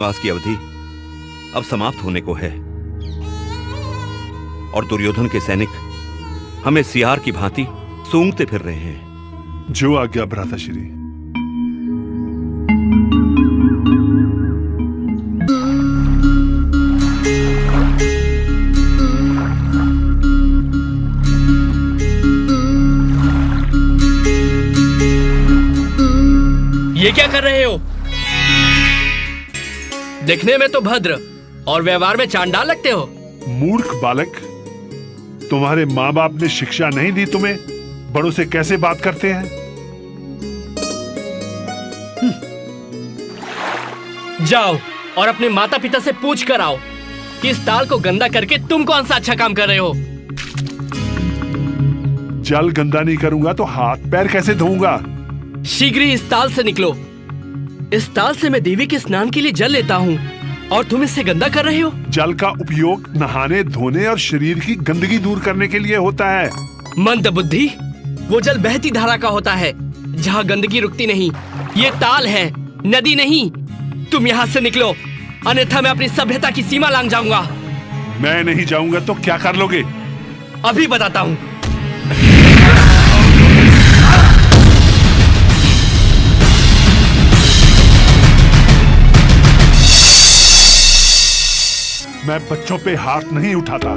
वनवास की अवधि अब समाप्त होने को है और दुर्योधन के सैनिक हमें सियार की भांति सूंघते फिर रहे हैं। जो आज्ञा भ्राताश्री। ये क्या कर रहे हो? दिखने में तो भद्र और व्यवहार में चांडाल लगते हो। मूर्ख बालक, तुम्हारे माँ बाप ने शिक्षा नहीं दी तुम्हें बड़ों से कैसे बात करते हैं? जाओ और अपने माता पिता से पूछ कर आओ कि इस ताल को गंदा करके तुम कौन सा अच्छा काम कर रहे हो। जल गंदा नहीं करूंगा तो हाथ पैर कैसे धोऊंगा? शीघ्र ही इस ताल से निकलो। इस ताल से मैं देवी के स्नान के लिए जल लेता हूँ और तुम इससे गंदा कर रहे हो। जल का उपयोग नहाने, धोने और शरीर की गंदगी दूर करने के लिए होता है। मंदबुद्धि, वो जल बहती धारा का होता है जहाँ गंदगी रुकती नहीं। ये ताल है, नदी नहीं। तुम यहाँ से निकलो, अन्यथा मैं अपनी सभ्यता की सीमा लांघ जाऊंगा। मैं नहीं जाऊंगा तो क्या कर लोगे? अभी बताता हूँ। मैं बच्चों पे हाथ नहीं उठाता,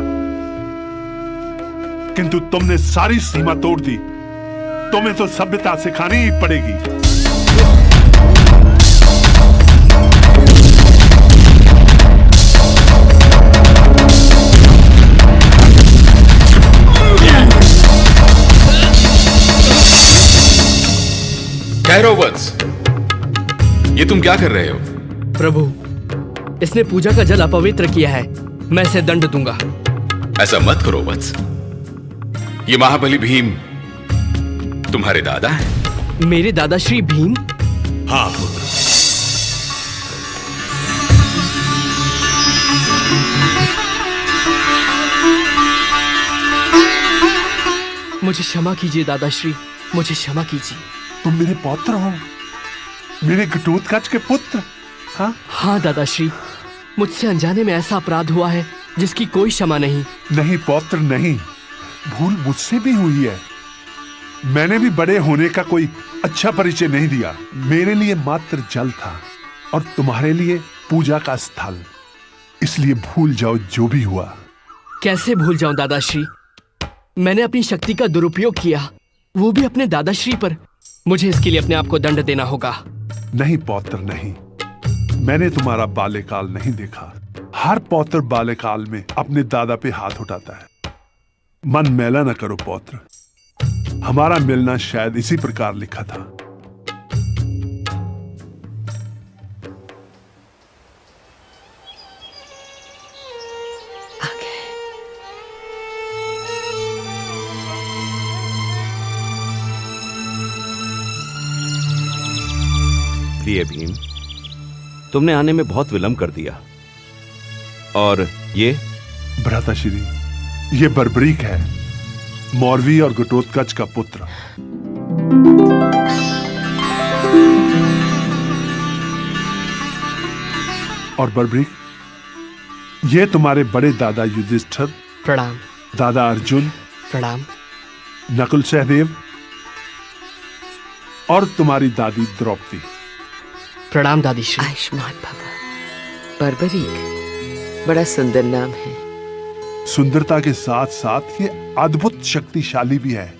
किंतु तुमने सारी सीमा तोड़ दी। तुम्हें तो सभ्यता सिखानी ही पड़ेगी। कैरवंश, ये तुम क्या कर रहे हो? प्रभु, इसने पूजा का जल अपवित्र किया है, मैं इसे दंड दूंगा। ऐसा मत करो वत्स, ये महाबली भीम तुम्हारे दादा हैं। मेरे दादा श्री भीम? हाँ पुत्र। मुझे क्षमा कीजिए दादाश्री, मुझे क्षमा कीजिए। तुम मेरे पौत्र हो, मेरे घटोत्कच के पुत्र। हाँ हाँ दादाश्री, मुझसे अनजाने में ऐसा अपराध हुआ है जिसकी कोई क्षमा नहीं। नहीं पौत्र नहीं, भूल मुझसे भी हुई है। मैंने भी बड़े होने का कोई अच्छा परिचय नहीं दिया। मेरे लिए मात्र जल था और तुम्हारे लिए पूजा का स्थल, इसलिए भूल जाओ जो भी हुआ। कैसे भूल जाऊं दादाश्री? मैंने अपनी शक्ति का दुरुपयोग किया, वो भी अपने दादाश्री पर। मुझे इसके लिए अपने आप को दंड देना होगा। नहीं पौत्र नहीं, मैंने तुम्हारा बाल्यकाल नहीं देखा। हर पौत्र बाल्यकाल में अपने दादा पे हाथ उठाता है। मन मैला न करो पौत्र, हमारा मिलना शायद इसी प्रकार लिखा था। प्रिय भीम, तुमने आने में बहुत विलंब कर दिया। और ये भ्राताश्री, ये बर्बरीक है, मौरवी और घटोत्कच का पुत्र। और बर्बरीक, ये तुम्हारे बड़े दादा युधिष्ठिर, प्रणाम। दादा अर्जुन, प्रणाम। नकुल सहदेव और तुम्हारी दादी द्रौपदी। प्रणाम दादीश्री। आयुष्मान भव। बर्बरीक बड़ा सुंदर नाम है। सुंदरता के साथ साथ ये अद्भुत शक्तिशाली भी है।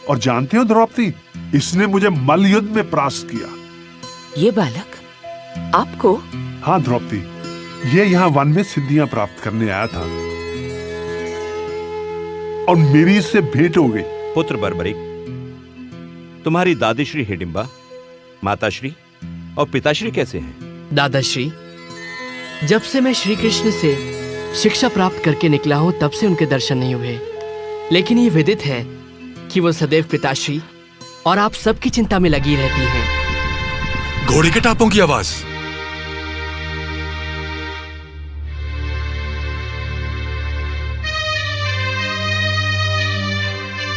और जानते हो द्रौपदी, इसने मुझे मल्ल युद्ध में परास्त किया। ये बालक आपको? हाँ द्रौपदी, ये यहाँ वन में सिद्धियां प्राप्त करने आया था और मेरी इससे भेंट हो गई। पुत्र बर्बरीक, तुम्हारी दादीश्री हिडिंबा, माताश्री और पिताश्री कैसे हैं? दादाश्री, जब से मैं श्री कृष्ण से शिक्षा प्राप्त करके निकला हूं तब से उनके दर्शन नहीं हुए। लेकिन ये विदित है कि वो सदैव पिताश्री और आप सबकी चिंता में लगी रहती हैं। घोड़े के टापों की आवाज।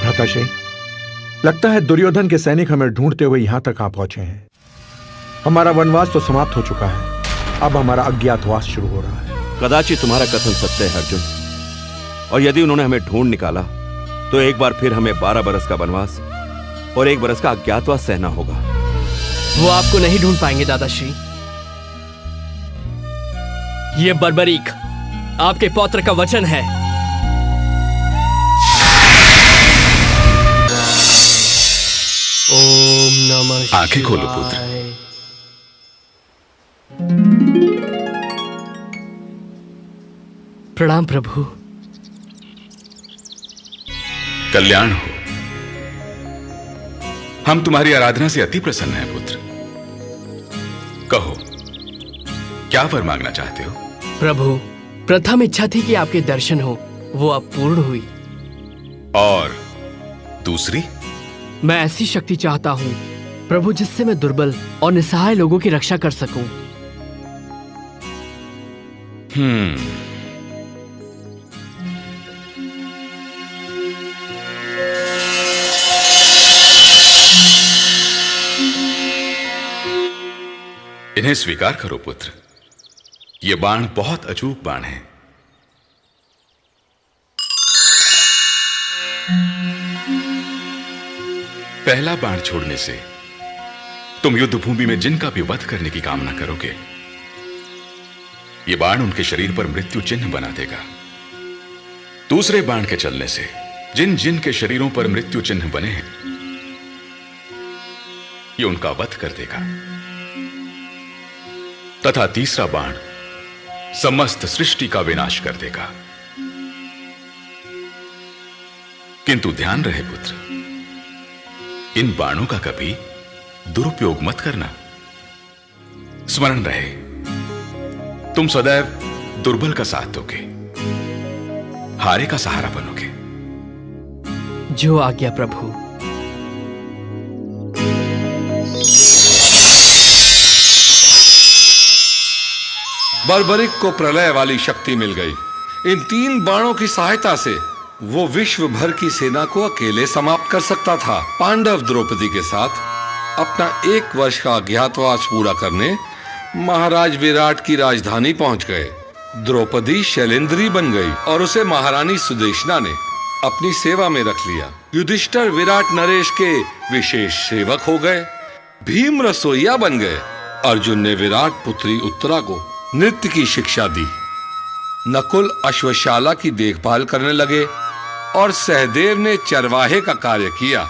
भ्राताश्री, लगता है दुर्योधन के सैनिक हमें ढूंढते हुए यहां तक आ पहुंचे हैं। हमारा वनवास तो समाप्त हो चुका है। अब हमारा अज्ञातवास शुरू हो रहा है। कदाचित तुम्हारा कथन सत्य है अर्जुन, और यदि उन्होंने हमें ढूंढ निकाला तो एक बार फिर हमें 12 बरस का वनवास और 1 बरस का अज्ञातवास सहना होगा। वो आपको नहीं ढूंढ पाएंगे दादाश्री। ये बर्बरीक आपके पौत्र का वचन है। ओम नमः शिवाय। आंखें खोलो पुत्र। प्रणाम प्रभु। कल्याण हो। हम तुम्हारी आराधना से अति प्रसन्न हैं पुत्र। कहो, क्या वर मांगना चाहते हो? प्रभु, प्रथम इच्छा थी कि आपके दर्शन हो, वो अब पूर्ण हुई। और दूसरी? मैं ऐसी शक्ति चाहता हूँ प्रभु जिससे मैं दुर्बल और निसहाय लोगों की रक्षा कर सकूं। इन्हें स्वीकार करो पुत्र। ये बाण बहुत अचूक बाण है। पहला बाण छोड़ने से तुम युद्ध भूमि में जिनका भी वध करने की कामना करोगे, यह बाण उनके शरीर पर मृत्यु चिन्ह बना देगा। दूसरे बाण के चलने से जिन जिन के शरीरों पर मृत्यु चिन्ह बने हैं, यह उनका वध कर देगा। तथा तीसरा बाण समस्त सृष्टि का विनाश कर देगा। किंतु ध्यान रहे पुत्र, इन बाणों का कभी दुरुपयोग मत करना। स्मरण रहे, तुम सदैव दुर्बल का साथ दोगे, हारे का सहारा बनोगे। जो आज्ञा प्रभु। बर्बरिक को प्रलय वाली शक्ति मिल गई। इन 3 बाणों की सहायता से वो विश्व भर की सेना को अकेले समाप्त कर सकता था। पांडव द्रौपदी के साथ अपना 1 वर्ष का अज्ञातवास पूरा करने महाराज विराट की राजधानी पहुंच गए। द्रौपदी शैलेंद्री बन गई और उसे महारानी सुदेशना ने अपनी सेवा में रख लिया। युधिष्ठिर विराट नरेश के विशेष सेवक हो गए। भीम रसोइया बन गए। अर्जुन ने विराट पुत्री उत्तरा को नृत्य की शिक्षा दी। नकुल अश्वशाला की देखभाल करने लगे और सहदेव ने चरवाहे का कार्य किया।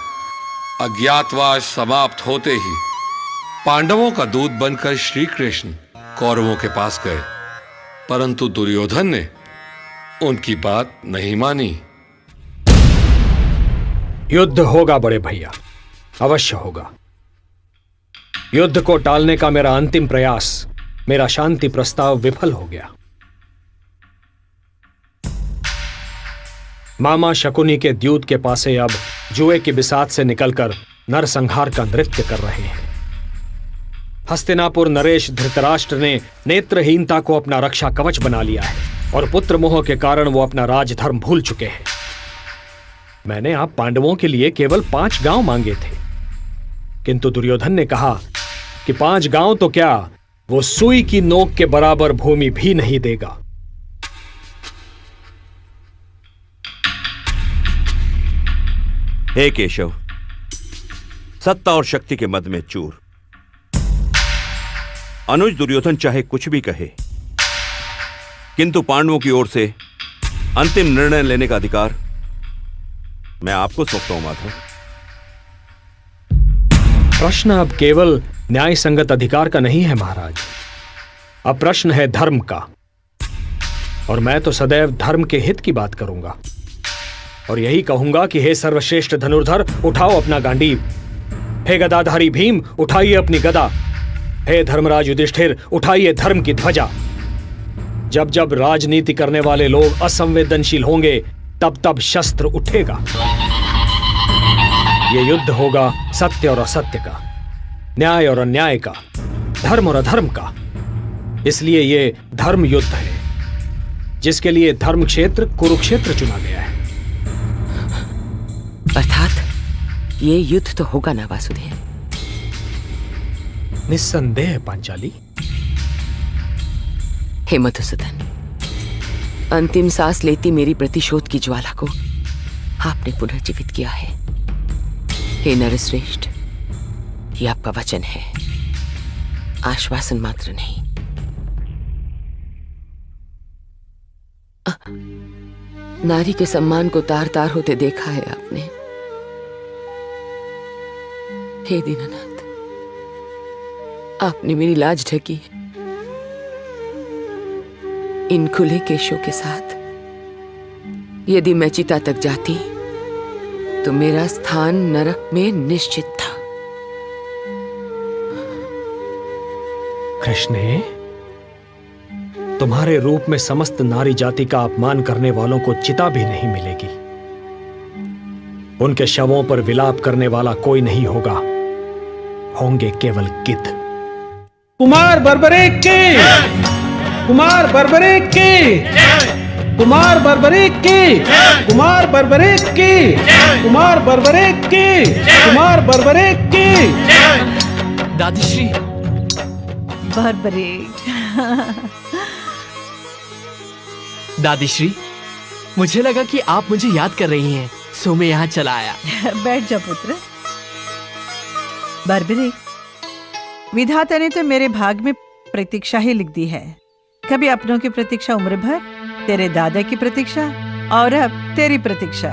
अज्ञातवास समाप्त होते ही पांडवों का दूत बनकर श्री कृष्ण कौरवों के पास गए, परंतु दुर्योधन ने उनकी बात नहीं मानी। युद्ध होगा बड़े भैया, अवश्य होगा। युद्ध को टालने का मेरा अंतिम प्रयास, मेरा शांति प्रस्ताव विफल हो गया। मामा शकुनी के द्यूत के पासे अब जुए की बिसात से निकलकर नरसंहार का नृत्य कर रहे हैं। हस्तिनापुर नरेश धृतराष्ट्र ने नेत्रहीनता को अपना रक्षा कवच बना लिया है और पुत्र मोह के कारण वो अपना राजधर्म भूल चुके हैं। मैंने आप पांडवों के लिए केवल 5 गांव मांगे थे, किंतु दुर्योधन ने कहा कि 5 गांव तो क्या, वो सुई की नोक के बराबर भूमि भी नहीं देगा। हे केशव, सत्ता और शक्ति के मद में चूर। अनुज दुर्योधन चाहे कुछ भी कहे, किंतु पांडवों की ओर से अंतिम निर्णय लेने का अधिकार मैं आपको सौंपता हूं माधव। प्रश्न अब केवल न्याय संगत अधिकार का नहीं है महाराज, अब प्रश्न है धर्म का। और मैं तो सदैव धर्म के हित की बात करूंगा और यही कहूंगा कि हे सर्वश्रेष्ठ धनुर्धर, उठाओ अपना गांडीव। हे गदाधारी भीम, उठाइए अपनी गदा। हे धर्मराज युधिष्ठिर, उठाइए धर्म की ध्वजा। जब जब राजनीति करने वाले लोग असंवेदनशील होंगे, तब तब शस्त्र उठेगा। यह युद्ध होगा सत्य और असत्य का, न्याय और अन्याय का, धर्म और अधर्म का। इसलिए यह धर्म युद्ध है, जिसके लिए धर्म क्षेत्र कुरुक्षेत्र चुना गया है। अर्थात ये युद्ध तो होगा ना वासुदेव? निस्संदेह पांचाली। हे मधुसूदन, अंतिम सांस लेती मेरी प्रतिशोध की ज्वाला को आपने पुनर्जीवित किया है। हे नरश्रेष्ठ, ये आपका वचन है, आश्वासन मात्र नहीं। नारी के सम्मान को तार तार होते देखा है आपने। हे दीनानाथ, आपने मेरी लाज ढकी। इन खुले केशों के साथ यदि मैं चिता तक जाती तो मेरा स्थान नरक में निश्चित था। कृष्णे, तुम्हारे रूप में समस्त नारी जाति का अपमान करने वालों को चिता भी नहीं मिलेगी। उनके शवों पर विलाप करने वाला कोई नहीं होगा, होंगे केवल गिद्ध। कुमार बर्बरीक की, कुमार बर्बरीक की, कुमार बर्बरीक की, कुमार बर्बरीक की, कुमार बर्बरीक की, कुमार बर्बरीक की। दादीश्री। बर्बरीक। दादीश्री, मुझे लगा कि आप मुझे याद कर रही हैं, सो मैं यहाँ चला आया। बैठ जा पुत्र। बर्बरीक, विधाता ने तो मेरे भाग में प्रतीक्षा ही लिख दी है। कभी अपनों की प्रतीक्षा उम्र भर, तेरे दादा की प्रतीक्षा, और अब तेरी प्रतीक्षा।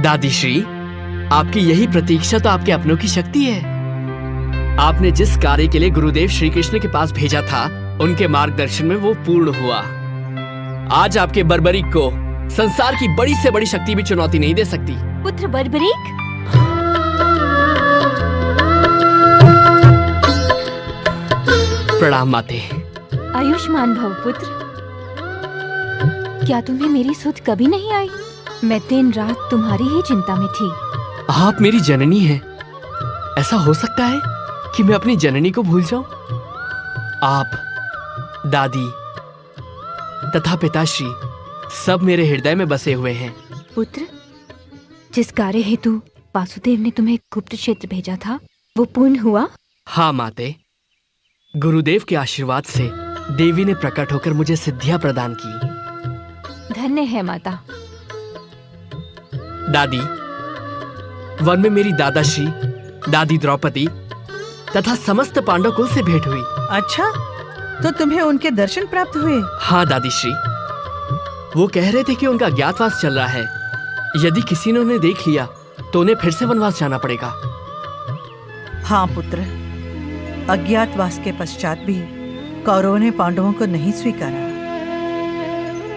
दादीश्री, आपकी यही प्रतीक्षा तो आपके अपनों की शक्ति है। आपने जिस कार्य के लिए गुरुदेव श्री कृष्ण के पास भेजा था, उनके मार्गदर्शन में वो पूर्ण हुआ। आज आपके बर्बरीक को संसार की बड़ी से बड़ी शक्ति भी चुनौती नहीं दे सकती। पुत्र बर्बरीक, प्रणाम माते। आयुष्मान भव पुत्र। क्या तुम्हें मेरी सुध कभी नहीं आई? मैं दिन रात तुम्हारी ही चिंता में थी। आप मेरी जननी हैं। ऐसा हो सकता है कि मैं अपनी जननी को भूल जाऊं? आप, दादी तथा पिताश्री सब मेरे हृदय में बसे हुए हैं। पुत्र, जिस कार्य हेतु वासुदेव ने तुम्हें गुप्त क्षेत्र भेजा था, वो पूर्ण हुआ? हाँ माते, गुरुदेव के आशीर्वाद से देवी ने प्रकट होकर मुझे सिद्धियां प्रदान की। धन्य है माता। दादी, वन में मेरी दादाश्री, दादी द्रौपदी तथा समस्त पांडव कुल से भेंट हुई। अच्छा, तो तुम्हें उनके दर्शन प्राप्त हुए? हाँ दादीश्री, वो कह रहे थे कि उनका अज्ञातवास चल रहा है। यदि किसी ने उन्हें देख लिया तो उन्हें फिर से वनवास जाना पड़ेगा। हाँ पुत्र, अज्ञातवास के पश्चात भी कौरवों ने पांडवों को नहीं स्वीकारा।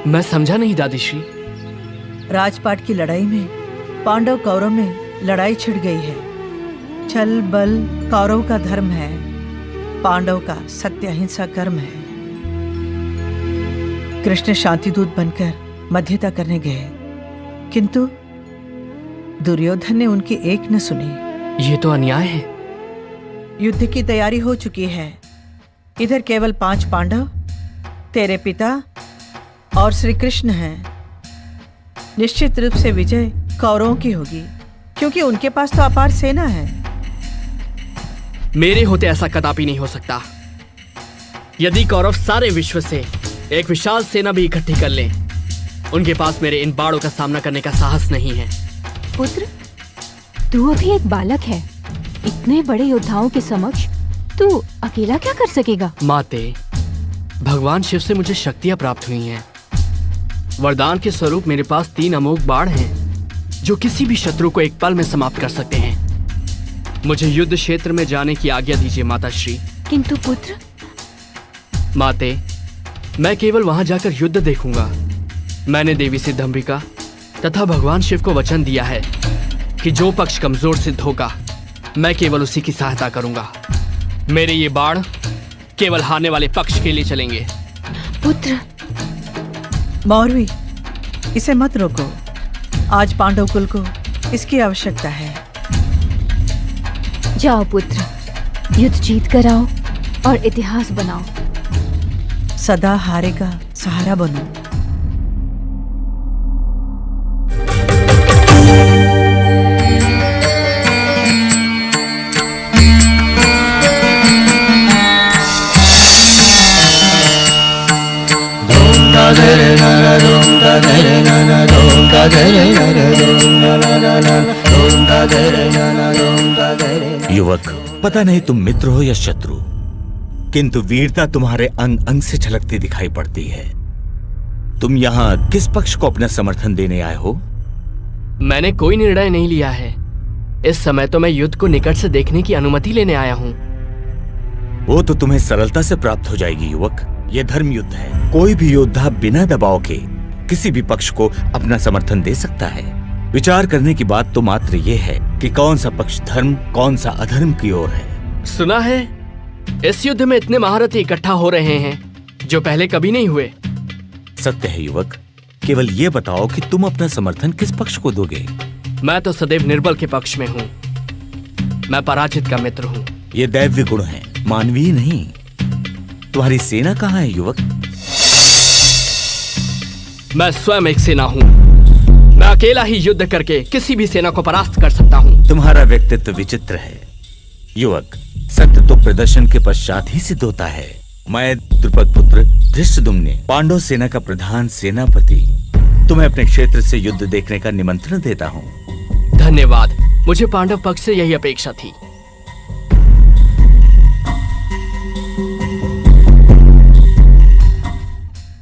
मैं समझा नहीं दादीश्री। राजपाट की लड़ाई में पांडव कौरव में लड़ाई छिड़ गई है। छल बल कौरव का धर्म है, पांडव का सत्य अहिंसा कर्म है। कृष्ण शांतिदूत बनकर मध्यता करने गए, किंतु दुर्योधन ने उनकी एक न सुनी। ये तो अन्याय है। युद्ध की तैयारी हो चुकी है। इधर केवल 5 पांडव, तेरे पिता और श्री कृष्ण हैं। निश्चित रूप से विजय कौरवों की होगी, क्योंकि उनके पास तो अपार सेना है। मेरे होते ऐसा कदापि नहीं हो सकता। यदि कौरव सारे विश्व से एक विशाल सेना भी इकट्ठी कर लें, उनके पास मेरे इन बाणों का सामना करने का साहस नहीं है। पुत्र, तू अभी एक बालक है। इतने बड़े योद्धाओं के समक्ष तू अकेला क्या कर सकेगा? माते, भगवान शिव से मुझे शक्तियां प्राप्त हुई हैं। वरदान के स्वरूप मेरे पास 3 अमोघ बाण हैं, जो किसी भी शत्रु को एक पल में समाप्त कर सकते हैं। मुझे युद्ध क्षेत्र में जाने की आज्ञा दीजिए माताश्री। किंतु पुत्र। माते, मैं केवल वहां जाकर युद्ध देखूंगा। मैंने देवी सिद्धंबिका तथा भगवान शिव को वचन दिया है कि जो पक्ष कमजोर सिद्ध होगा, मैं केवल उसी की सहायता करूंगा। मेरे ये बाण केवल हारने वाले पक्ष के लिए चलेंगे। पुत्र। मौरवी, इसे मत रोको। आज पांडव कुल को इसकी आवश्यकता है। जाओ पुत्र, युद्ध जीत कर आओ और इतिहास बनाओ। सदा हारे का सहारा बनो। युवक, पता नहीं तुम मित्र हो या शत्रु, किंतु वीरता तुम्हारे अंग अंग से झलकती दिखाई पड़ती है। तुम यहाँ किस पक्ष को अपना समर्थन देने आए हो? मैंने कोई निर्णय नहीं लिया है। इस समय तो मैं युद्ध को निकट से देखने की अनुमति लेने आया हूँ। वो तो तुम्हें सरलता से प्राप्त हो जाएगी युवक। ये धर्म युद्ध है। कोई भी योद्धा बिना दबाव के किसी भी पक्ष को अपना समर्थन दे सकता है। विचार करने की बात तो मात्र ये है कि कौन सा पक्ष धर्म, कौन सा अधर्म की ओर है। सुना है इस युद्ध में इतने महारथी इकट्ठा हो रहे हैं जो पहले कभी नहीं हुए। सत्य है युवक, केवल ये बताओ कि तुम अपना समर्थन किस पक्ष को दोगे? मैं तो सदैव निर्बल के पक्ष में हूँ। मैं पराजित का मित्र हूँ। ये दैव्य गुण है, मानवीय नहीं। तुम्हारी सेना कहाँ है युवक? मैं स्वयं एक सेना हूँ। मैं अकेला ही युद्ध करके किसी भी सेना को परास्त कर सकता हूँ। तुम्हारा व्यक्तित्व विचित्र है युवक। सत्य तो प्रदर्शन के पश्चात ही सिद्ध होता है। मैं द्रुपद पुत्र धृष्टद्युम्न, पांडव सेना का प्रधान सेनापति, तुम्हें अपने क्षेत्र से युद्ध देखने का निमंत्रण देता हूँ। धन्यवाद। मुझे पांडव पक्ष से यही अपेक्षा थी।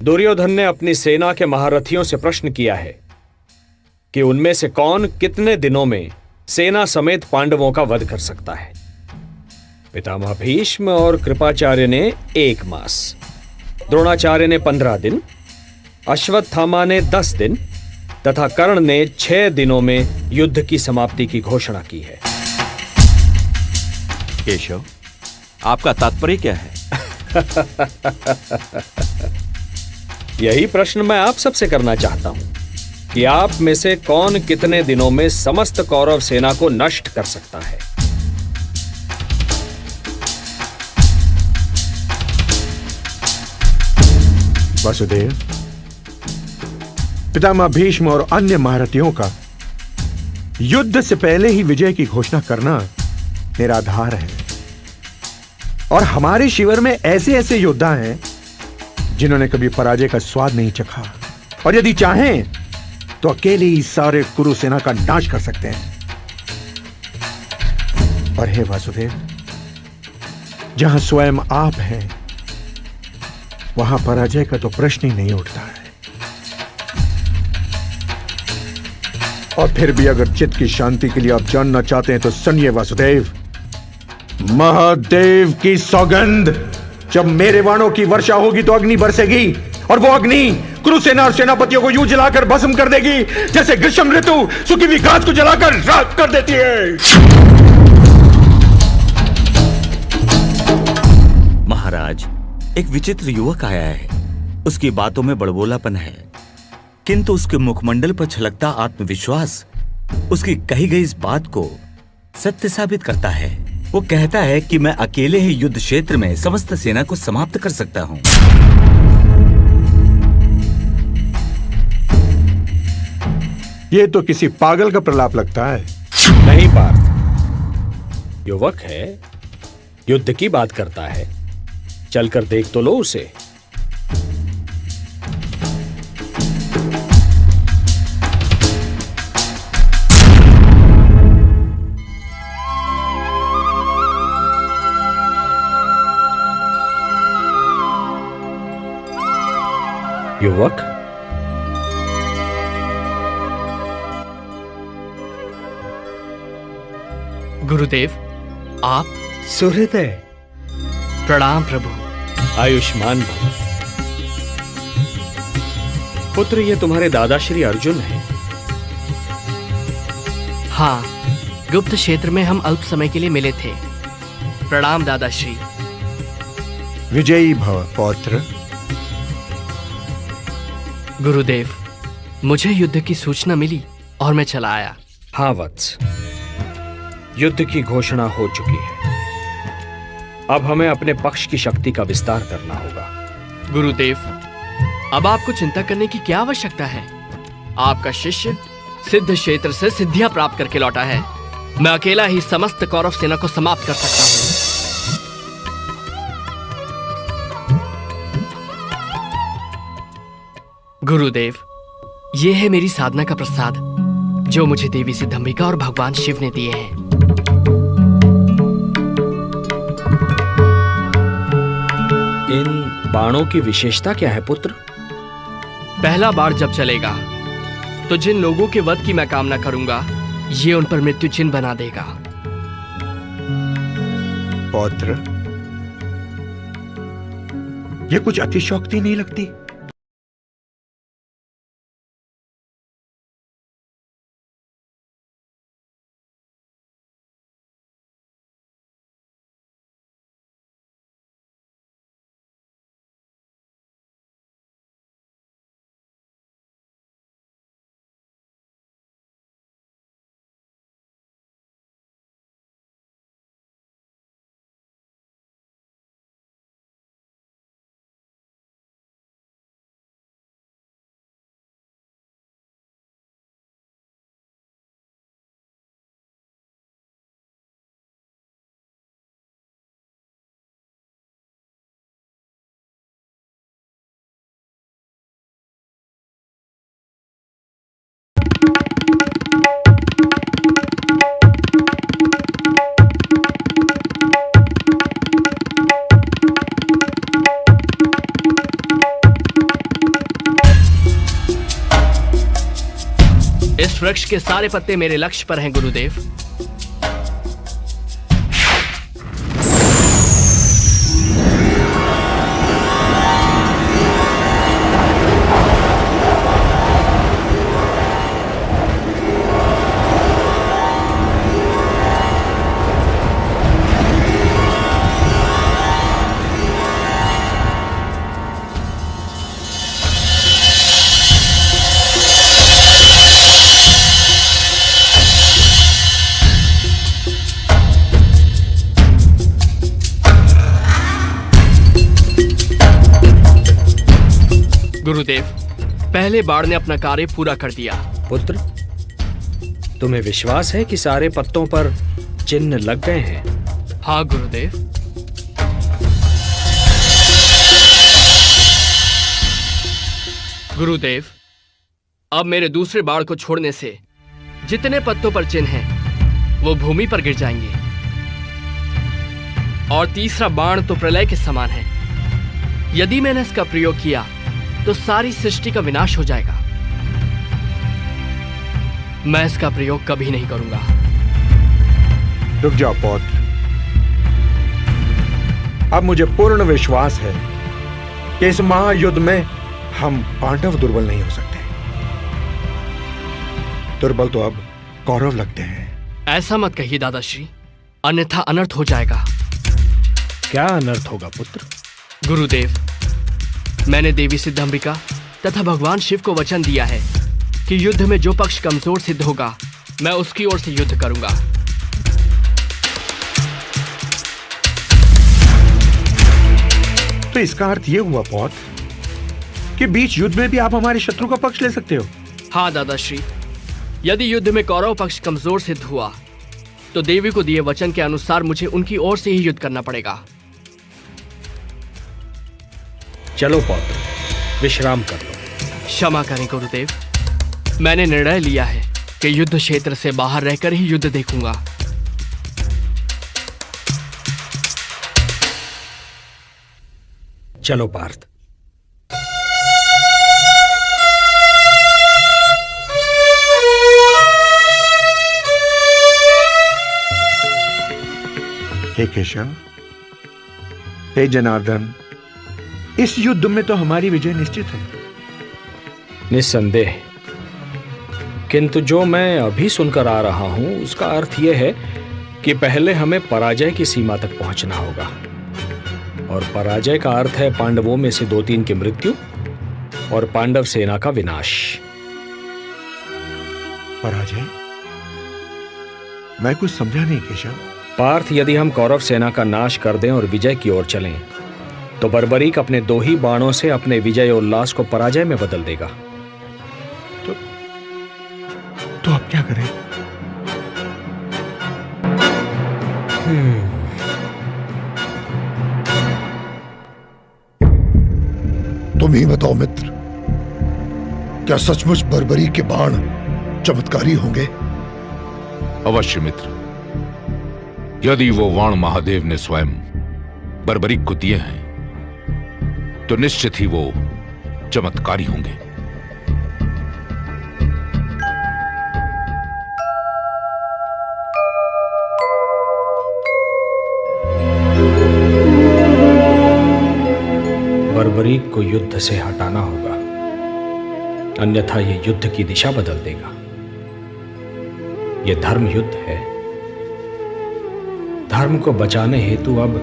दुर्योधन ने अपनी सेना के महारथियों से प्रश्न किया है कि उनमें से कौन कितने दिनों में सेना समेत पांडवों का वध कर सकता है। पितामह भीष्म और कृपाचार्य ने 1 मास, द्रोणाचार्य ने 15 दिन, अश्वत्थामा ने 10 दिन तथा कर्ण ने 6 दिनों में युद्ध की समाप्ति की घोषणा की है। केशव, आपका तात्पर्य क्या है? यही प्रश्न मैं आप सबसे करना चाहता हूं कि आप में से कौन कितने दिनों में समस्त कौरव सेना को नष्ट कर सकता है। वासुदेव, पितामह भीष्म और अन्य महारथियों का युद्ध से पहले ही विजय की घोषणा करना निराधार है। और हमारे शिविर में ऐसे ऐसे योद्धा हैं जिन्होंने कभी पराजय का स्वाद नहीं चखा, और यदि चाहें तो अकेले ही सारे कुरु सेना का नाश कर सकते हैं। और हे वासुदेव, जहां स्वयं आप हैं वहां पराजय का तो प्रश्न ही नहीं उठता है। और फिर भी अगर चित्त की शांति के लिए आप जानना चाहते हैं तो सुनिए वासुदेव, महादेव की सौगंध, जब मेरे बाणों की वर्षा होगी तो अग्नि बरसेगी, और वो अग्नि कुरुसेना और सेनापतियों को यूं जलाकर भस्म कर देगी जैसे ग्रीष्म ऋतु सूखी हुई घास को जलाकर राख कर देती है। महाराज, एक विचित्र युवक आया है। उसकी बातों में बड़बोलापन है, किंतु उसके मुखमंडल पर छलकता आत्मविश्वास उसकी कही गई इस बात को सत्य साबित करता है। वो कहता है कि मैं अकेले ही युद्ध क्षेत्र में समस्त सेना को समाप्त कर सकता हूं। ये तो किसी पागल का प्रलाप लगता है। नहीं पार्थ, युवक है, युद्ध की बात करता है। चलकर देख तो लो उसे। युवक, गुरुदेव, आप? सुहृदय, प्रणाम प्रभु। आयुष्मान भव। पुत्र, ये तुम्हारे दादा श्री अर्जुन हैं। हाँ, गुप्त क्षेत्र में हम अल्प समय के लिए मिले थे। प्रणाम दादाश्री। विजयी भव पौत्र। गुरुदेव, मुझे युद्ध की सूचना मिली और मैं चला आया। हाँ वत्स, युद्ध की घोषणा हो चुकी है। अब हमें अपने पक्ष की शक्ति का विस्तार करना होगा। गुरुदेव, अब आपको चिंता करने की क्या आवश्यकता है? आपका शिष्य सिद्ध क्षेत्र से सिद्धियां प्राप्त करके लौटा है। मैं अकेला ही समस्त कौरव सेना को समाप्त कर सकता हूं। गुरुदेव, ये है मेरी साधना का प्रसाद जो मुझे देवी सिद्धंबिका और भगवान शिव ने दिए हैं। इन बाणों की विशेषता क्या है पुत्र? पहला बाण जब चलेगा तो जिन लोगों के वध की मैं कामना करूंगा, ये उन पर मृत्यु चिन्ह बना देगा। पौत्र, ये कुछ अतिशयोक्ति नहीं लगती? इस वृक्ष के सारे पत्ते मेरे लक्ष्य पर हैं गुरुदेव। गुरुदेव, पहले बाण ने अपना कार्य पूरा कर दिया। पुत्र, तुम्हें विश्वास है कि सारे पत्तों पर चिन्ह लग गए हैं? हाँ गुरुदेव। गुरुदेव, अब मेरे दूसरे बाण को छोड़ने से जितने पत्तों पर चिन्ह हैं, वो भूमि पर गिर जाएंगे। और तीसरा बाण तो प्रलय के समान है। यदि मैंने इसका प्रयोग किया तो सारी सृष्टि का विनाश हो जाएगा। मैं इसका प्रयोग कभी नहीं करूंगा। रुक जाओ पौत्र, अब मुझे पूर्ण विश्वास है कि इस महायुद्ध में हम पांडव दुर्बल नहीं हो सकते। दुर्बल तो अब कौरव लगते हैं। ऐसा मत कहिए दादाश्री, अन्यथा अनर्थ हो जाएगा। क्या अनर्थ होगा पुत्र? गुरुदेव, मैंने देवी सिद्धंबिका तथा भगवान शिव को वचन दिया है कि युद्ध में जो पक्ष कमजोर सिद्ध होगा, मैं उसकी ओर से युद्ध करूंगा। तो इसका अर्थ यह हुआ पौत्र कि बीच युद्ध में भी आप हमारे शत्रु का पक्ष ले सकते हो? हाँ दादाश्री, यदि युद्ध में कौरव पक्ष कमजोर सिद्ध हुआ तो देवी को दिए वचन के अनुसार मुझे उनकी ओर से ही युद्ध करना पड़ेगा। चलो पौत्र, विश्राम कर लो। क्षमा करें गुरुदेव, मैंने निर्णय लिया है कि युद्ध क्षेत्र से बाहर रहकर ही युद्ध देखूंगा। चलो पार्थ। हे केशव, हे जनार्दन, इस युद्ध में तो हमारी विजय निश्चित है। निस्संदेह, किंतु जो मैं अभी सुनकर आ रहा हूं उसका अर्थ यह है कि पहले हमें पराजय की सीमा तक पहुंचना होगा। और पराजय का अर्थ है पांडवों में से 2-3 की मृत्यु और पांडव सेना का विनाश। पराजय? मैं कुछ समझा नहीं केशव। पार्थ, यदि हम कौरव सेना का नाश कर दें और विजय की ओर चलें तो बर्बरीक अपने 2 ही बाणों से अपने विजय उल्लास को पराजय में बदल देगा। तो अब क्या करें? तुम ही बताओ मित्र, क्या सचमुच बर्बरी के बाण चमत्कारी होंगे? अवश्य मित्र। यदि वो बाण महादेव ने स्वयं बर्बरीक को दिए हैं तो निश्चित ही वो चमत्कारी होंगे। बर्बरीक को युद्ध से हटाना होगा, अन्यथा यह युद्ध की दिशा बदल देगा। यह धर्म युद्ध है। धर्म को बचाने हेतु अब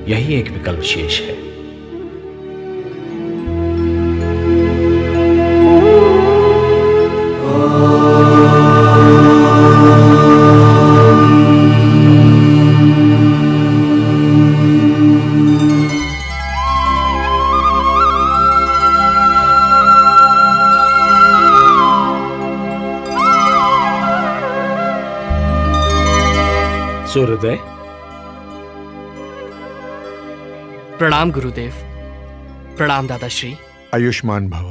यही एक विकल्प शेष है। सूर्योदय। प्रणाम गुरुदेव। प्रणाम दादाश्री। आयुष्मान भव।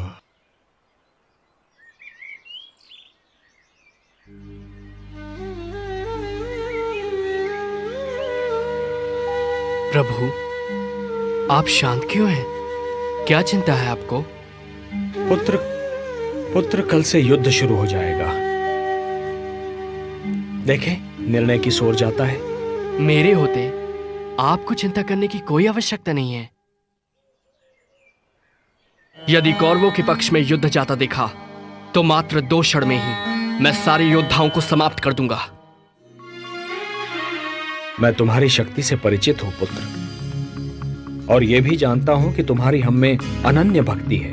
प्रभु, आप शांत क्यों हैं? क्या चिंता है आपको? पुत्र कल से युद्ध शुरू हो जाएगा। देखें, निर्णय की ओर जाता है। मेरे होते आपको चिंता करने की कोई आवश्यकता नहीं है। यदि कौरवों के पक्ष में युद्ध जाता देखा तो मात्र 2 क्षण में ही मैं सारे योद्धाओं को समाप्त कर दूंगा। मैं तुम्हारी शक्ति से परिचित हूं पुत्र, और यह भी जानता हूं कि तुम्हारी हम में अनन्य भक्ति है।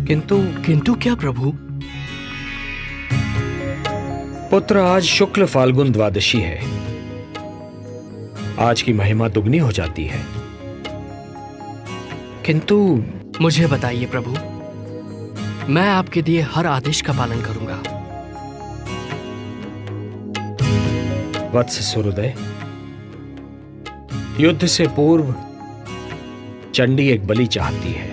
किंतु क्या प्रभु? पुत्र, आज शुक्ल फाल्गुन द्वादशी है। आज की महिमा दुगनी हो जाती है। किंतु मुझे बताइए प्रभु, मैं आपके दिए हर आदेश का पालन करूंगा। वत्स सूर्योदय, युद्ध से पूर्व चंडी एक बलि चाहती है,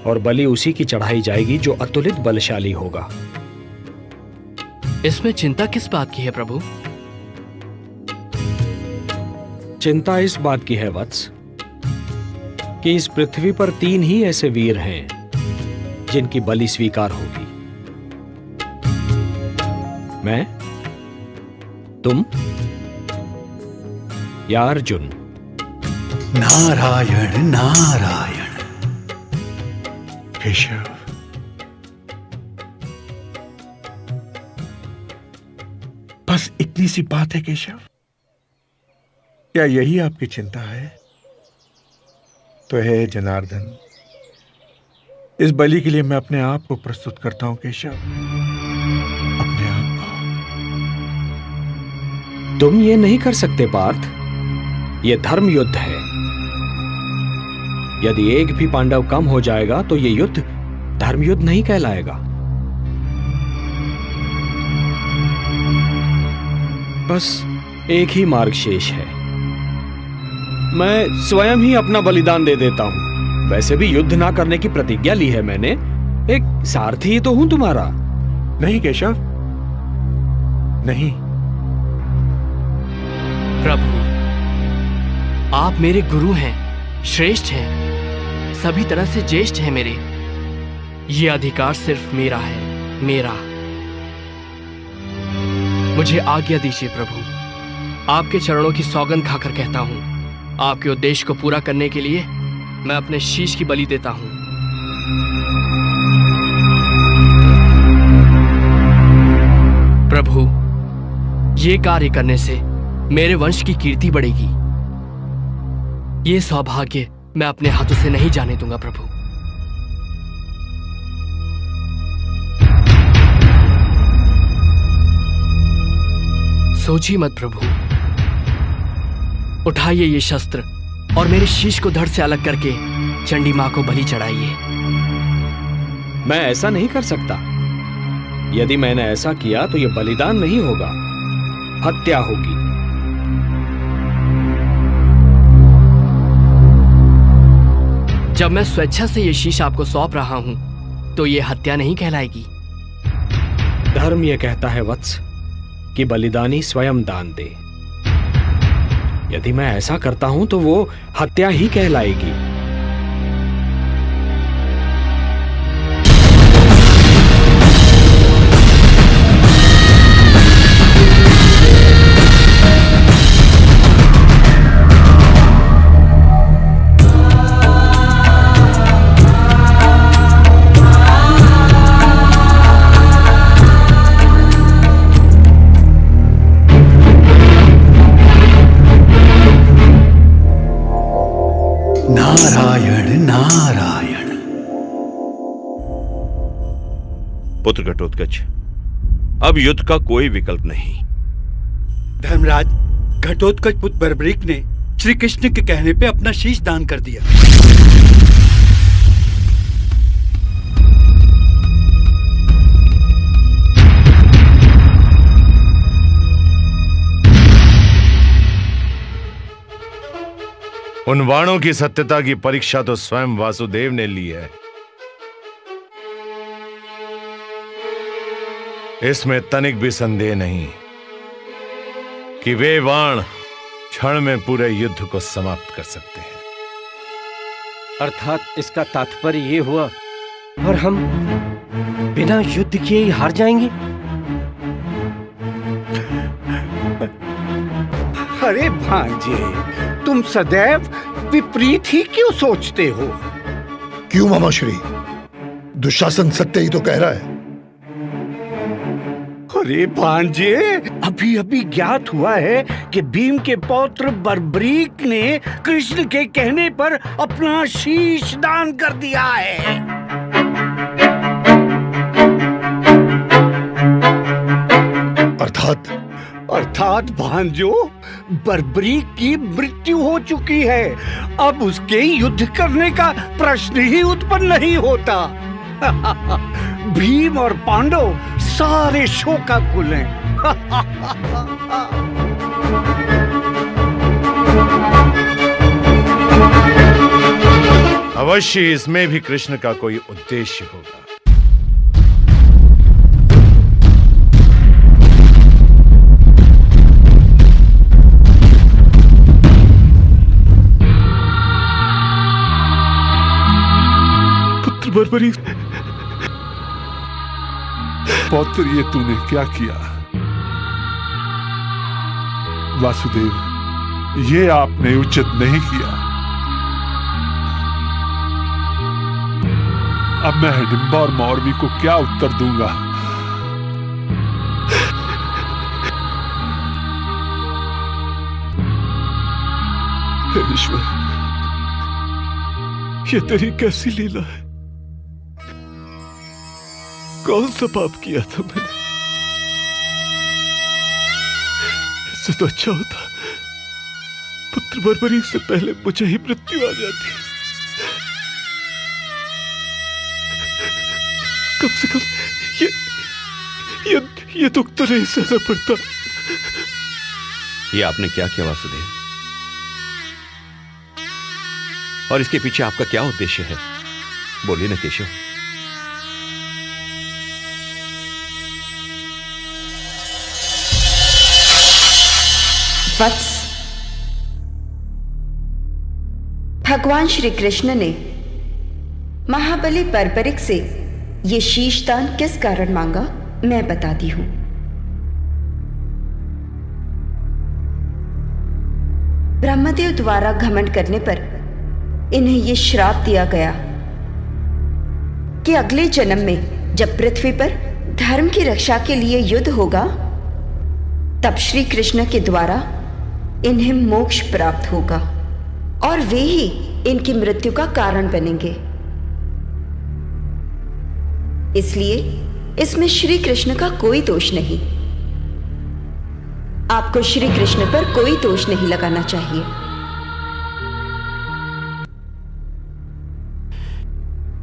और बलि उसी की चढ़ाई जाएगी जो अतुलित बलशाली होगा। इसमें चिंता किस बात की है प्रभु? चिंता इस बात की है वत्स कि इस पृथ्वी पर 3 ही ऐसे वीर हैं जिनकी बलि स्वीकार होगी। मैं, तुम या अर्जुन। नारायण नारायण। केशव, बस इतनी सी बात है केशव? क्या यही आपकी चिंता है? तो है जनार्दन, इस बलि के लिए मैं अपने आप को प्रस्तुत करता हूं केशव, अपने आप को। तुम ये नहीं कर सकते पार्थ, ये धर्म युद्ध है। यदि एक भी पांडव कम हो जाएगा तो ये युद्ध धर्म युद्ध नहीं कहलाएगा। बस एक ही मार्ग शेष है। मैं स्वयं ही अपना बलिदान दे देता हूं। वैसे भी युद्ध ना करने की प्रतिज्ञा ली है मैंने। एक सारथी ही तो हूं तुम्हारा। नहीं केशव, नहीं। प्रभु, आप मेरे गुरु हैं, श्रेष्ठ हैं, सभी तरह से ज्येष्ठ हैं मेरे। ये अधिकार सिर्फ मेरा है, मेरा। मुझे आज्ञा दीजिए प्रभु। आपके चरणों की सौगंध खाकर कहता हूं, आपके उद्देश्य को पूरा करने के लिए मैं अपने शीश की बलि देता हूं। प्रभु, ये कार्य करने से मेरे वंश की कीर्ति बढ़ेगी। ये सौभाग्य मैं अपने हाथों से नहीं जाने दूंगा प्रभु। सोचिए मत प्रभु। उठाइए ये शस्त्र और मेरे शीश को धड़ से अलग करके चंडी मां को बलि चढ़ाइए। मैं ऐसा नहीं कर सकता। यदि मैंने ऐसा किया तो यह बलिदान नहीं होगा, हत्या होगी। जब मैं स्वेच्छा से ये शीश आपको सौंप रहा हूं तो ये हत्या नहीं कहलाएगी। धर्म यह कहता है वत्स कि बलिदानी स्वयं दान दे। यदि मैं ऐसा करता हूं तो वो हत्या ही कहलाएगी। नारायण नारायण। पुत्र घटोत्कच, अब युद्ध का कोई विकल्प नहीं। धर्मराज, घटोत्कच पुत्र बर्बरीक ने श्री कृष्ण के कहने पे अपना शीश दान कर दिया। उन वाणों की सत्यता की परीक्षा तो स्वयं वासुदेव ने ली है। इसमें तनिक भी संदेह नहीं कि वे वाण क्षण में पूरे युद्ध को समाप्त कर सकते हैं। अर्थात इसका तात्पर्य ये हुआ और हम बिना युद्ध किए ही हार जाएंगे। अरे भांजे, तुम सदैव विपरीत ही क्यों सोचते हो? क्यों मामाश्री? दुशासन सत्य ही तो कह रहा है। अरे भांजे, अभी अभी ज्ञात हुआ है कि भीम के पौत्र बर्बरीक ने कृष्ण के कहने पर अपना शीश दान कर दिया है। अर्थात भांजो, बर्बरीक की मृत्यु हो चुकी है। अब उसके युद्ध करने का प्रश्न ही उत्पन्न नहीं होता। भीम और पांडव सारे शोकाकुल हैं। अवश्य इसमें भी कृष्ण का कोई उद्देश्य होगा। बर्बरीक पौत्र, ये तूने क्या किया? वासुदेव, ये आपने उचित नहीं किया। अब मैं हिडिंबा और मौरवी को क्या उत्तर दूंगा? हे ईश्वर, ये तेरी कैसी लीला है? कौन सा पाप किया था मैंने? इससे तो अच्छा होता पुत्र बर्बरीक से पहले मुझे ही मृत्यु आ जाती। कम से कम ये दुख तो नहीं सहना पड़ता। ये आपने क्या किया वासुदेव? और इसके पीछे आपका क्या उद्देश्य है? बोलिए ना केशव। वत्स, भगवान श्री कृष्ण ने महाबली बर्बरीक से ये शीशदान किस कारण मांगा, मैं बताती हूं। ब्रह्मदेव द्वारा घमंड करने पर इन्हें यह श्राप दिया गया कि अगले जन्म में जब पृथ्वी पर धर्म की रक्षा के लिए युद्ध होगा, तब श्री कृष्ण के द्वारा इन्हें मोक्ष प्राप्त होगा और वे ही इनकी मृत्यु का कारण बनेंगे। इसलिए इसमें श्री कृष्ण का कोई दोष नहीं। आपको श्री कृष्ण पर कोई दोष नहीं लगाना चाहिए।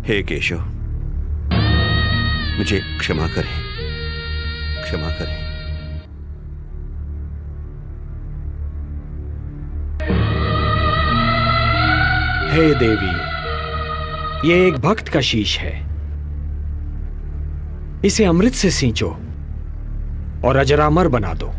हे केशव, मुझे क्षमा करें, क्षमा करें। हे देवी, ये एक भक्त का शीश है। इसे अमृत से सींचो और अजरामर बना दो।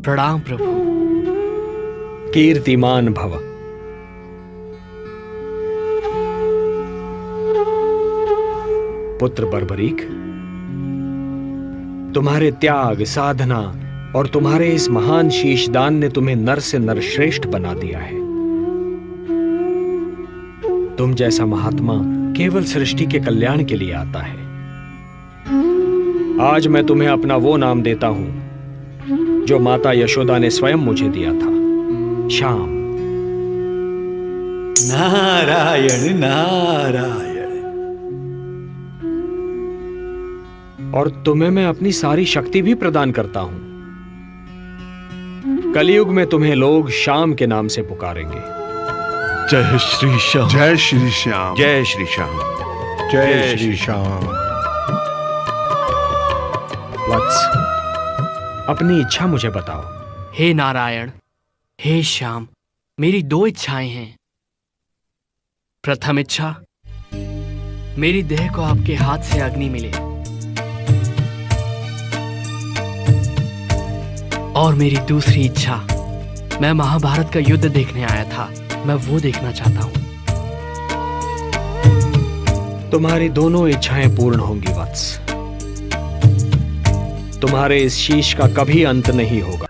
प्रणाम प्रभु। कीर्तिमान भव। पुत्र बर्बरीक, तुम्हारे त्याग, साधना और तुम्हारे इस महान शीशदान ने तुम्हें नर से नर श्रेष्ठ बना दिया है। तुम जैसा महात्मा केवल सृष्टि के कल्याण के लिए आता है। आज मैं तुम्हें अपना वो नाम देता हूं जो माता यशोदा ने स्वयं मुझे दिया था, श्याम। नारायण नारायण। और तुम्हें मैं अपनी सारी शक्ति भी प्रदान करता हूं। कलयुग में तुम्हें लोग श्याम के नाम से पुकारेंगे। जय श्री श्याम। जय श्री श्याम। जय श्री श्याम। जय श्री श्याम। वत्स, अपनी इच्छा मुझे बताओ। हे नारायण, हे श्याम, मेरी 2 इच्छाएं हैं। प्रथम इच्छा, मेरी देह को आपके हाथ से अग्नि मिले, और मेरी दूसरी इच्छा, मैं महाभारत का युद्ध देखने आया था, मैं वो देखना चाहता हूं। तुम्हारी दोनों इच्छाएं पूर्ण होंगी वत्स। तुम्हारे इस शीश का कभी अंत नहीं होगा।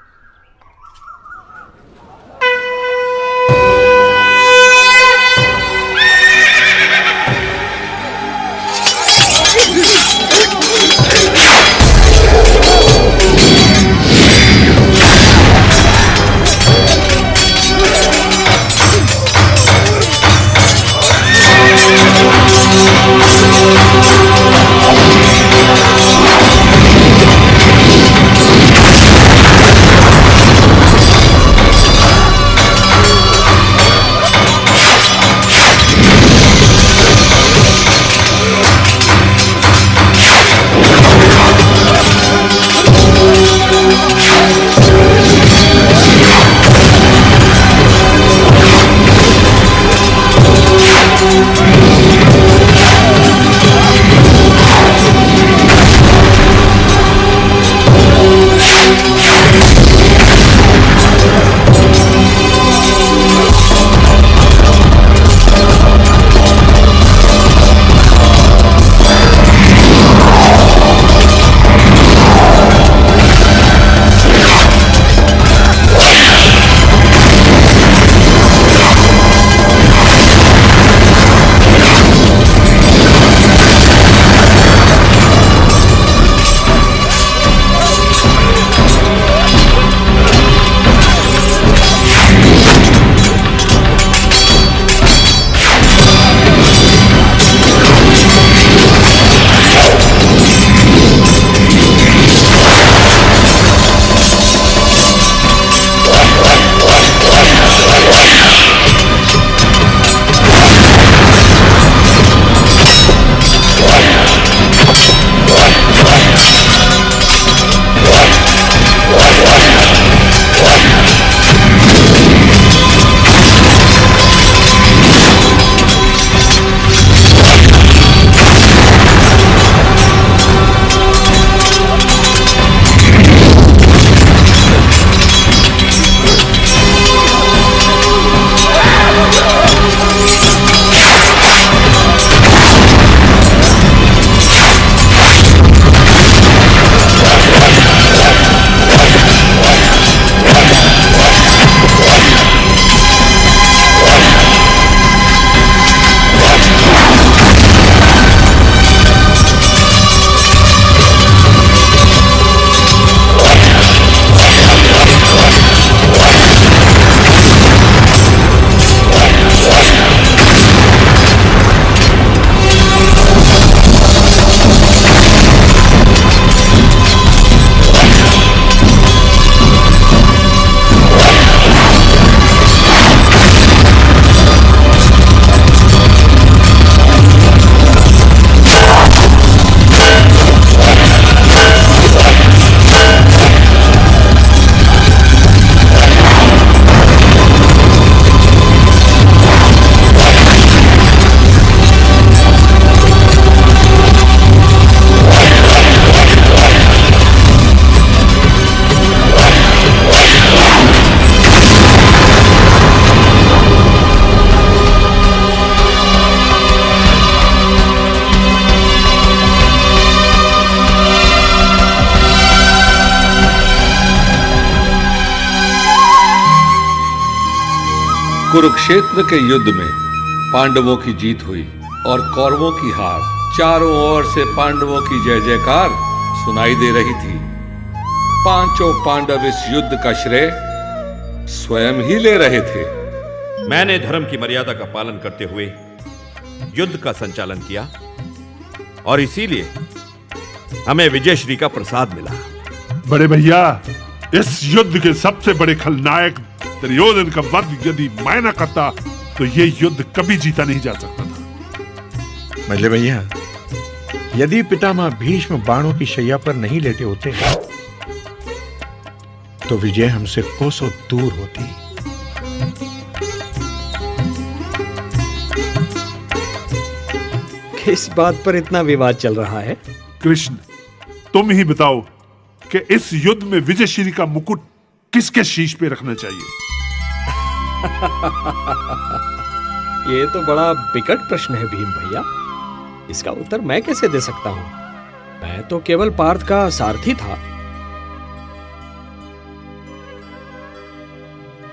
कुरुक्षेत्र के युद्ध में पांडवों की जीत हुई और कौरवों की हार। चारों ओर से पांडवों की जय जयकार सुनाई दे रही थी। पांचों पांडव इस युद्ध का श्रेय स्वयं ही ले रहे थे। मैंने धर्म की मर्यादा का पालन करते हुए युद्ध का संचालन किया और इसीलिए हमें विजयश्री का प्रसाद मिला। बड़े भैया, इस युद्ध के सबसे बड़े खलनायक दुर्योधन का वध यदि मैं न करता तो ये युद्ध कभी जीता नहीं जा सकता था। मल्ले भैया, यदि पितामह भीष्म बाणों की शैया पर नहीं लेटे होते तो विजय हमसे कोसों दूर होती। किस बात पर इतना विवाद चल रहा है? कृष्ण, तुम ही बताओ कि इस युद्ध में विजयश्री का मुकुट किसके शीश पे रखना चाहिए? ये तो बड़ा विकट प्रश्न है भीम भैया। इसका उत्तर मैं कैसे दे सकता हूं? मैं तो केवल पार्थ का सारथी था।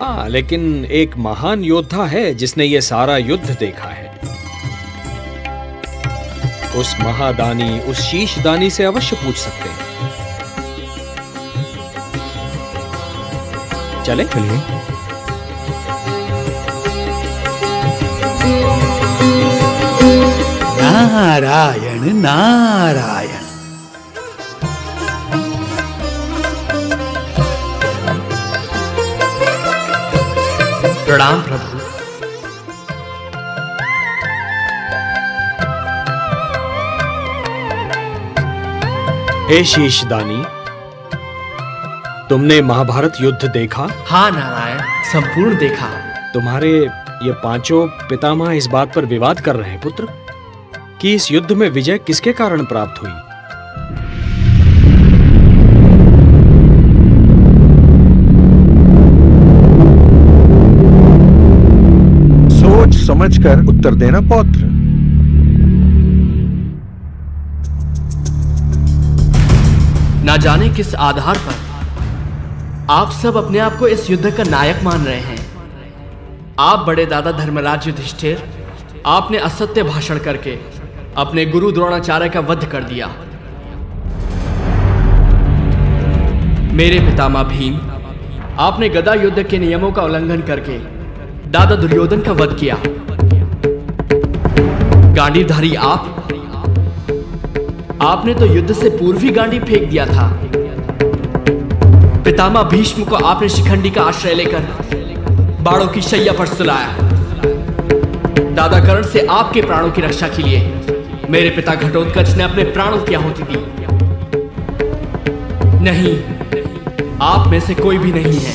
हाँ, लेकिन एक महान योद्धा है जिसने ये सारा युद्ध देखा है। उस महादानी, उस शीशदानी से अवश्य पूछ सकते हैं। चले? चलिए। नारायण नारायण। प्रणाम प्रभु। हे शीशदानी, तुमने महाभारत युद्ध देखा? हाँ नारायण, संपूर्ण देखा। तुम्हारे ये पांचों पितामह इस बात पर विवाद कर रहे हैं पुत्र कि इस युद्ध में विजय किसके कारण प्राप्त हुई। सोच समझकर उत्तर देना पौत्र। ना जाने किस आधार पर आप सब अपने आप को इस युद्ध का नायक मान रहे हैं। आप बड़े दादा धर्मराज युधिष्ठिर, आपने असत्य भाषण करके अपने गुरु द्रोणाचार्य का वध कर दिया। मेरे पितामह भीम, आपने गदा युद्ध के नियमों का उल्लंघन करके दादा दुर्योधन का वध किया। गांडीवधारी आपने तो युद्ध से पूर्व ही गांडी फेंक दिया था। पितामह भीष्म को आपने शिखंडी का आश्रय लेकर बाणों की शैया पर सुलाया। दादा कर्ण से आपके प्राणों की रक्षा के लिए मेरे पिता घटोत्कच ने अपने प्राणों की आहुति दी। नहीं, आप में से कोई भी नहीं है।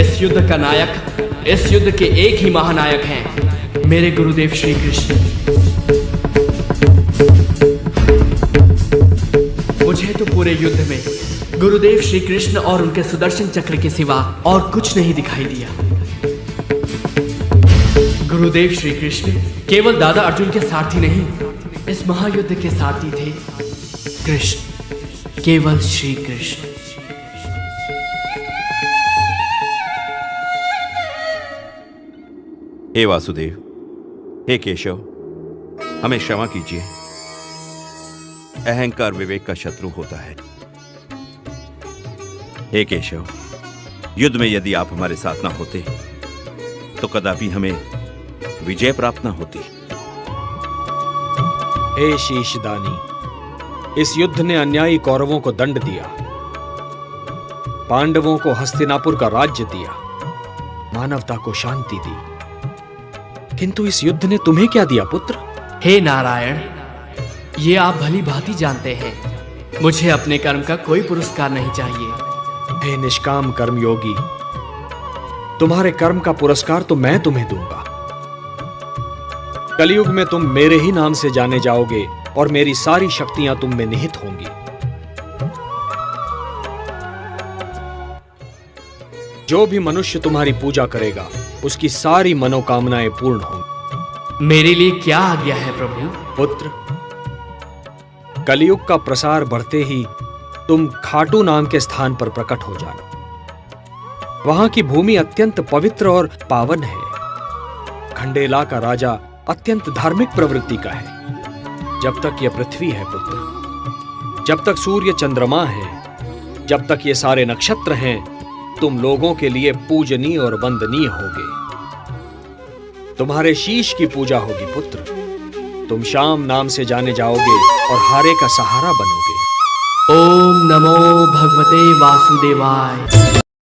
इस युद्ध का नायक, इस युद्ध के एक ही महानायक हैं, मेरे गुरुदेव श्री कृष्ण। मुझे तो पूरे युद्ध में गुरुदेव श्री कृष्ण और उनके सुदर्शन चक्र के सिवा और कुछ नहीं दिखाई दिया। गुरुदेव श्री कृष्ण केवल दादा अर्जुन के सारथी नहीं, इस महायुद्ध के सारथी थे कृष्ण, केवल श्री कृष्ण। हे वासुदेव, हे केशव, हमें क्षमा कीजिए। अहंकार विवेक का शत्रु होता है। हे केशव, युद्ध में यदि आप हमारे साथ ना होते तो कदापि हमें विजय प्राप्त ना होती। हे शीशदानी, इस युद्ध ने अन्यायी कौरवों को दंड दिया, पांडवों को हस्तिनापुर का राज्य दिया, मानवता को शांति दी। किंतु इस युद्ध ने तुम्हें क्या दिया पुत्र? हे नारायण, ये आप भली भांति जानते हैं, मुझे अपने कर्म का कोई पुरस्कार नहीं चाहिए। हे निष्काम कर्मयोगी, तुम्हारे कर्म का पुरस्कार तो मैं तुम्हें दूंगा। कलयुग में तुम मेरे ही नाम से जाने जाओगे और मेरी सारी शक्तियां तुम में निहित होंगी। जो भी मनुष्य तुम्हारी पूजा करेगा उसकी सारी मनोकामनाएं पूर्ण होंगी। मेरे लिए क्या आज्ञा है प्रभु? पुत्र, कलयुग का प्रसार बढ़ते ही तुम खाटू नाम के स्थान पर प्रकट हो जाना। वहां की भूमि अत्यंत पवित्र और पावन है। खंडेला का राजा अत्यंत धार्मिक प्रवृत्ति का है। जब तक यह पृथ्वी है पुत्र, जब तक सूर्य चंद्रमा है, जब तक ये सारे नक्षत्र हैं, तुम लोगों के लिए पूजनीय और वंदनीय होगे। तुम्हारे शीश की पूजा होगी पुत्र। तुम श्याम नाम से जाने जाओगे और हारे का सहारा बनोगे। ओम नमो भगवते वासुदेवाय।